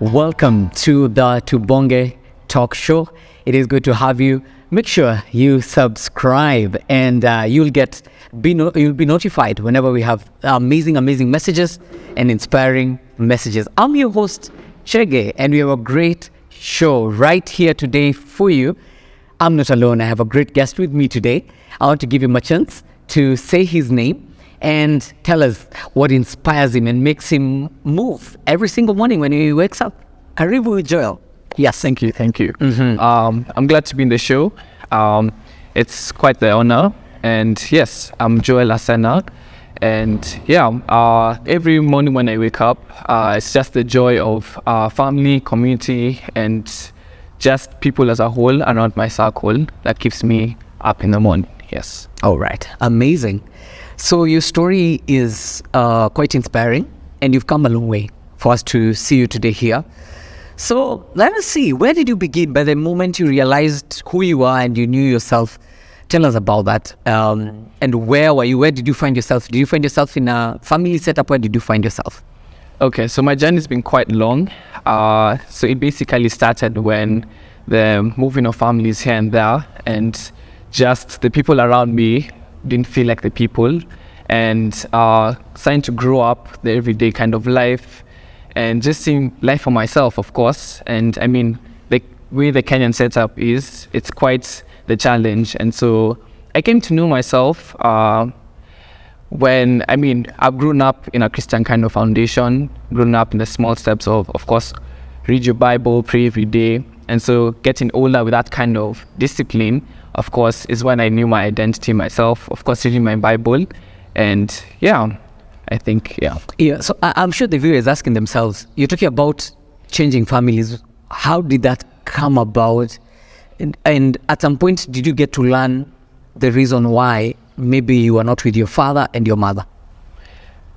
Welcome to the Tubonge Talk Show. It is good to have you. Make sure you subscribe, and you'll be notified whenever we have amazing messages and inspiring messages. I'm your host Chege, and we have a great show right here today for you. I'm not alone. I have a great guest with me today. I want to give him a chance to say his name and tell us what inspires him and makes him move every single morning when he wakes up. Karibu, Joel. Yes. Thank you. Mm-hmm. I'm glad to be in the show. It's quite the honor. And yes, I'm Joel Asena. And every morning when I wake up, it's just the joy of family, community, and just people as a whole around my circle that keeps me up in the morning. Yes. All right. Amazing. So your story is quite inspiring, and you've come a long way for us to see you today here. So let us see, where did you begin by the moment you realized who you are and you knew yourself? Tell us about that. And where were you? Where did you find yourself? Did you find yourself in a family setup? Where did you find yourself? Okay, so my journey's been quite long. So it basically started when the moving of families here and there, and just the people around me didn't feel like the people, and starting to grow up the everyday kind of life, and just seeing life for myself, of course. And I mean, the way the Kenyan setup is, it's quite the challenge. And so I came to know myself when, I've grown up in a Christian kind of foundation, grown up in the small steps of course, read your Bible, pray every day. And so getting older with that kind of discipline, of course, is when I knew my identity myself, of course, reading my Bible. And I think. So I'm sure the viewer is asking themselves, you're talking about changing families. How did that come about? And at some point, did you get to learn the reason why maybe you are not with your father and your mother?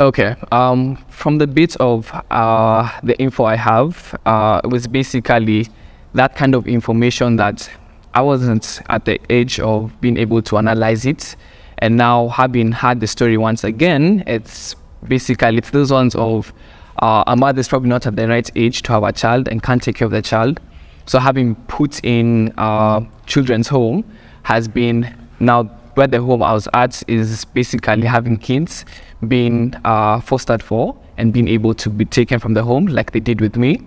Okay. From the bit of the info I have, it was basically that kind of information that I wasn't at the age of being able to analyze it. And now, having had the story once again, it's basically those ones of a mother is probably not at the right age to have a child and can't take care of the child. So having put in children's home has been now where the home I was at is basically having kids being fostered for and being able to be taken from the home like they did with me,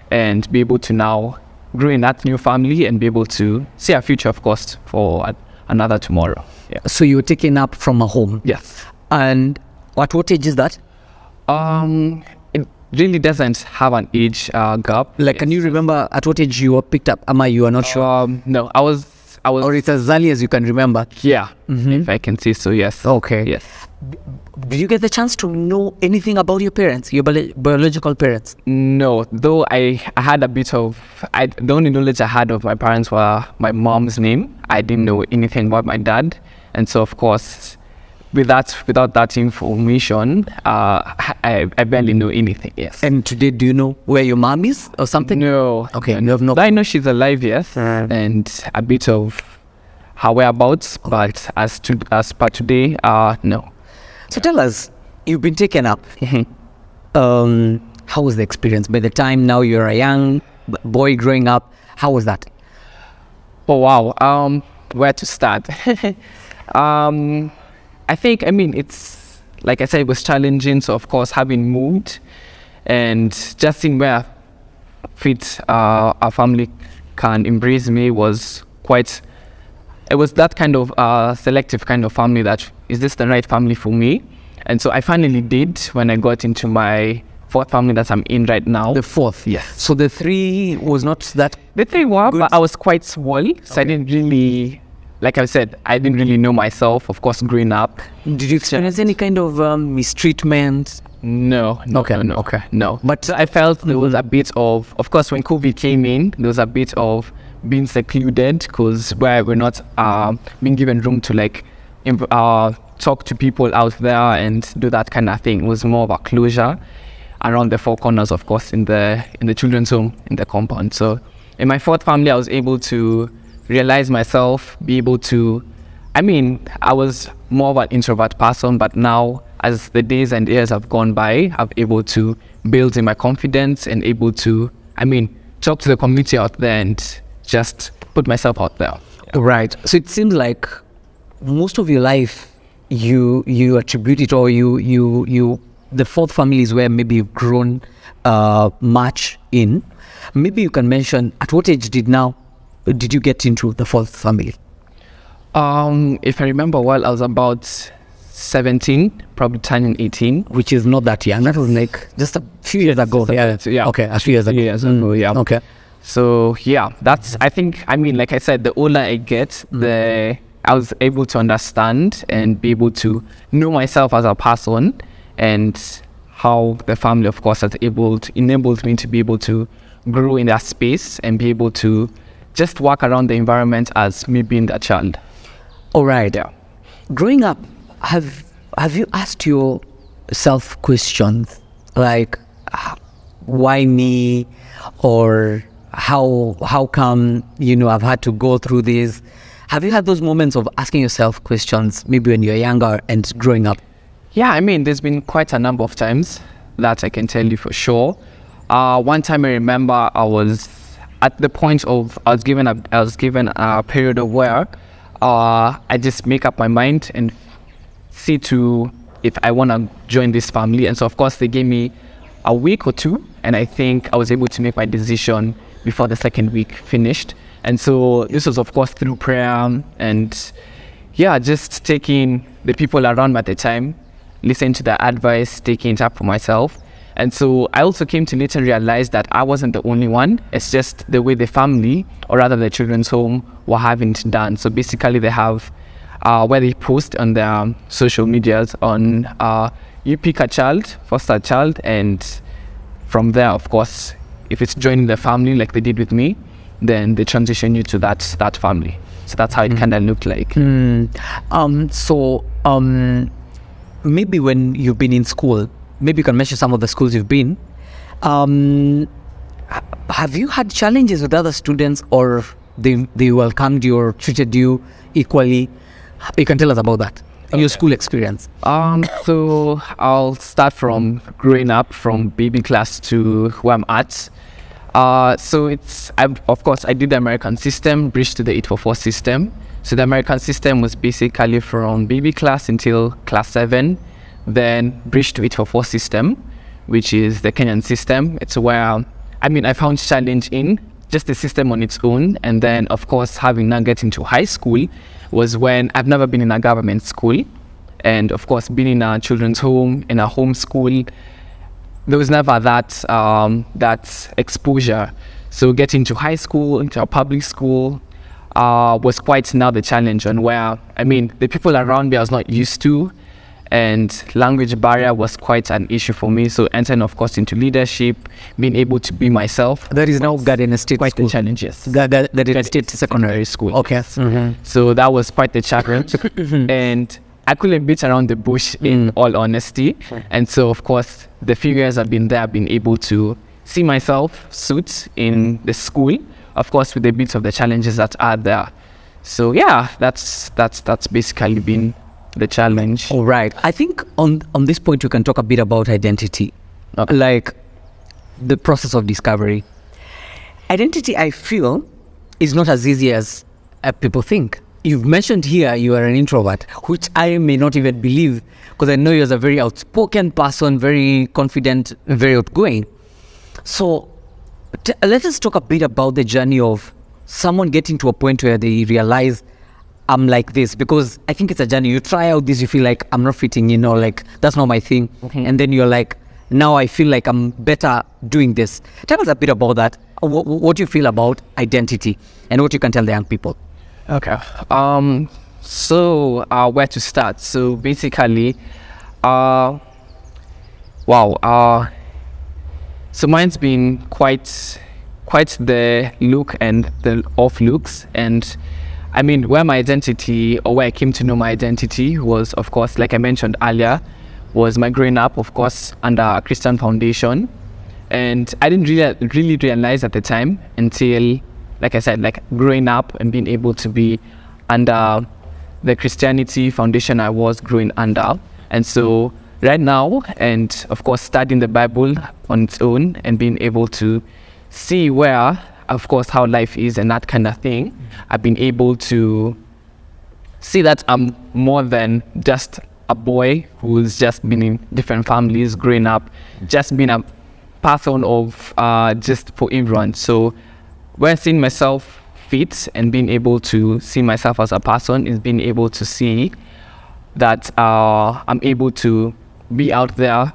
and be able to now grow in that new family and be able to see a future, of course, for another tomorrow. Yeah. So you were taken up from a home? Yes. And what age is that? It really doesn't have an age gap. Like, can you remember at what age you were picked up? You are not sure? No, I was. Or it's as early as you can remember? Yeah, if I can say so, yes. Okay. Yes. Did you get the chance to know anything about your parents, your biological parents? No, though I had a bit of, the only knowledge I had of my parents were my mom's name. I didn't know anything about my dad. And so, of course, without that information, I barely know anything, yes. And today, do you know where your mom is or something? No. Okay, you have no... I know she's alive, yes, and a bit of her whereabouts, but as per today, no. So tell us, you've been taken up. How was the experience? By the time now you're a young boy growing up, how was that? Oh, wow. Where to start? I think, it's, like I said, it was challenging. So, of course, having moved and just seeing where our family can embrace me was quite, it was that kind of selective kind of family that, is this the right family for me? And so I finally did when I got into my fourth family that I'm in right now. The fourth? Yes. So the three was not that... The three were, good. But I was quite small. So I didn't really... Like I said, I didn't really know myself, of course, growing up. Did you experience any kind of mistreatment? No. Okay. No. But I felt there was a bit of course, when COVID came in, there was a bit of being secluded, because where we're not being given room to talk to people out there and do that kind of thing. It was more of a closure around the four corners, of course, in the children's home, in the compound. So in my fourth family, I was able to realize myself, be able to, I was more of an introvert person, but now as the days and years have gone by, I've able to build in my confidence and able to, talk to the community out there and just put myself out there. Right. So it seems like most of your life you attribute it, or you the fourth family is where maybe you've grown much in. Maybe you can mention at what age did you get into the fourth family? If I remember well, I was about 17, probably turning 18. Which is not that young. That was like just a few years ago. Yeah. Okay, a few years ago. Years ago, yeah. Okay. So yeah, that's, I think, like I said, the older I get, I was able to understand and be able to know myself as a person, and how the family, of course, has enabled me to be able to grow in that space and be able to just work around the environment as me being that child. All right. Yeah. Growing up, have you asked yourself questions like, why me, or how come I've had to go through this? Have you had those moments of asking yourself questions, maybe when you're younger and growing up? Yeah, there's been quite a number of times that I can tell you for sure. One time I remember I was at the point of I was given a period of where I just make up my mind and see to if I want to join this family. And so of course they gave me a week or two, and I think I was able to make my decision before the second week finished. And so this was of course through prayer and just taking the people around me at the time, listening to their advice, taking it up for myself. And so I also came to later realize that I wasn't the only one. It's just the way the family, or rather the children's home, were having it done. So basically they have where they post on their social medias on you pick a child, foster a child, and from there, of course, if it's joining the family like they did with me, then they transition you to that family. So that's how it kind of looked like. Maybe when you've been in school, maybe you can mention some of the schools you've been. Have you had challenges with other students, or they welcomed you or treated you equally? You can tell us about that, your school experience. So I'll start from growing up, from baby class to where I'm at. So of course I did the American system, bridged to the 844 system. So the American system was basically from baby class until class 7, then bridged to 844 system, which is the Kenyan system. It's where, I found challenge in just the system on its own. And then of course, having now get into high school was when I've never been in a government school. And of course, being in a children's home, in a home school, there was never that exposure. So getting to high school, into a public school, was quite now the challenge, and where, the people around me I was not used to, and language barrier was quite an issue for me. So entering, of course, into leadership, being able to be myself. That is now Garden State quite School. the challenge, yes. Garden State Secondary School. Okay. Yes. So that was quite the challenge. And I couldn't beat around the bush in all honesty. And so, of course, the few years I've been there, I've been able to see myself suit in the school, of course, with a bit of the challenges that are there. So yeah, that's basically been the challenge. All right. I think on this point, you can talk a bit about identity, like the process of discovery. Identity, I feel, is not as easy as people think. You've mentioned here you are an introvert, which I may not even believe, because I know you as a very outspoken person, very confident, very outgoing. So let us talk a bit about the journey of someone getting to a point where they realize I'm like this, because I think it's a journey. You try out this, you feel like I'm not fitting, like that's not my thing. And then you're like, now I feel like I'm better doing this. Tell us a bit about that. What do you feel about identity and what you can tell the young people? Okay. So where to start? So basically, so mine's been quite the look and the off looks. And where my identity, or where I came to know my identity, was, of course, like I mentioned earlier, was my growing up, of course, under a Christian foundation. And I didn't really realize at the time until, like I said, like growing up and being able to be under the Christianity foundation I was growing under. And so right now, and of course studying the Bible on its own and being able to see where, of course, how life is and that kind of thing, I've been able to see that I'm more than just a boy who's just been in different families growing up, just being a person of just for everyone. So when seeing myself fit and being able to see myself as a person is being able to see that I'm able to be out there,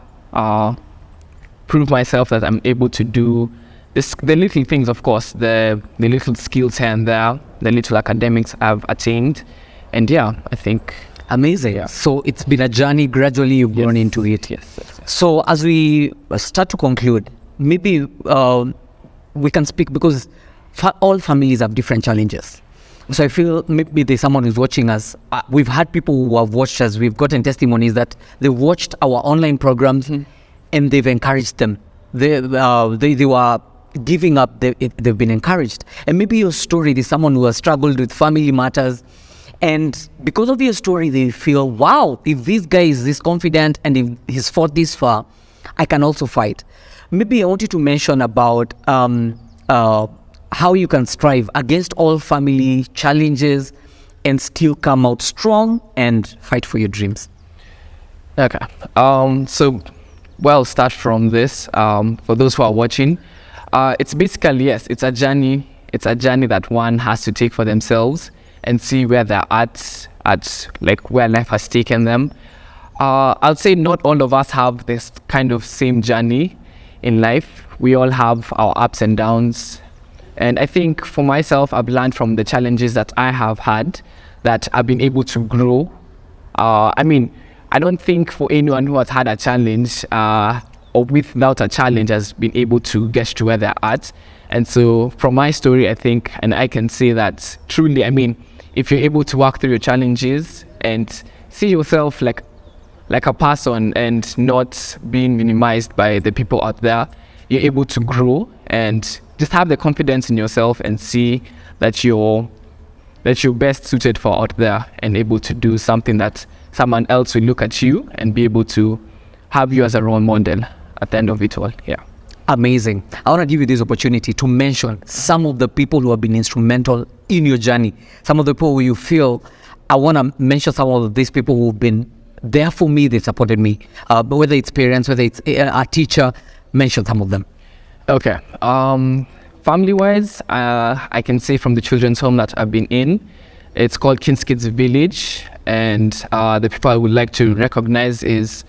prove myself that I'm able to do this, the little things, of course, the little skills here and there, the little academics I've attained. And yeah, I think. Amazing. Yeah. So it's been a journey, gradually you've grown into it. Yes. So as we start to conclude, maybe we can speak, because all families have different challenges. So I feel maybe there's someone who's watching us. We've had people who have watched us. We've gotten testimonies that they watched our online programs and they've encouraged them. They were giving up. They've been encouraged. And maybe your story is someone who has struggled with family matters. And because of your story, they feel, wow, if this guy is this confident and if he's fought this far, I can also fight. Maybe I want you to mention about how you can strive against all family challenges and still come out strong and fight for your dreams. Okay. So, well, start from this. For those who are watching, it's basically, yes, it's a journey. It's a journey that one has to take for themselves and see where they're at like where life has taken them. I'll say not all of us have this kind of same journey in life. We all have our ups and downs. And I think for myself, I've learned from the challenges that I have had that I've been able to grow. I mean, I don't think for anyone who has had a challenge or without a challenge has been able to get to where they're at. And so from my story, I think, and I can say that truly, I mean, if you're able to walk through your challenges and see yourself like a person and not being minimized by the people out there, you're able to grow and just have the confidence in yourself and see that you're best suited for out there and able to do something that someone else will look at you and be able to have you as a role model at the end of it all. Yeah. Amazing. I want to give you this opportunity to mention some of the people who have been instrumental in your journey. Some of the people who you feel, I want to mention some of these people who've been there for me, they've supported me. But whether it's parents, whether it's a teacher, mention some of them. Okay. Family-wise, I can say from the children's home that I've been in, it's called King's Kids Village. And the people I would like to recognize is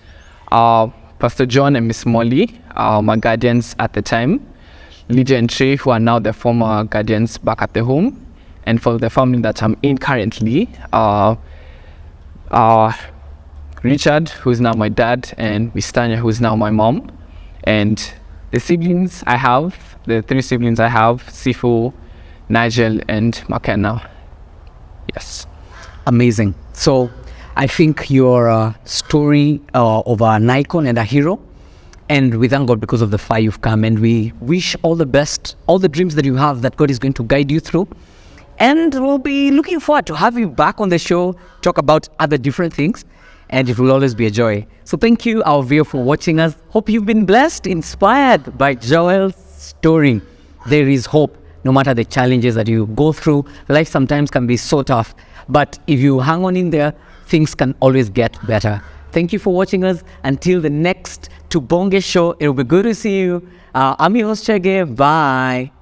Pastor John and Miss Molly, my guardians at the time, Lydia and Trey, who are now the former guardians back at the home. And for the family that I'm in currently, Richard, who is now my dad, and Miss Tanya, who is now my mom. And the siblings I have, the 3 siblings I have, Sifu, Nigel, and McKenna. Yes. Amazing. So I think you're a story of an icon and a hero. And we thank God because of the fire you've come. And we wish all the best, all the dreams that you have, that God is going to guide you through. And we'll be looking forward to have you back on the show, talk about other different things. And it will always be a joy. So thank you, our viewer, for watching us. Hope you've been blessed, inspired by Joel's story. There is hope, no matter the challenges that you go through. Life sometimes can be so tough. But if you hang on in there, things can always get better. Thank you for watching us. Until the next Tubonge show, it will be good to see you. I'm your host, Chege. Bye.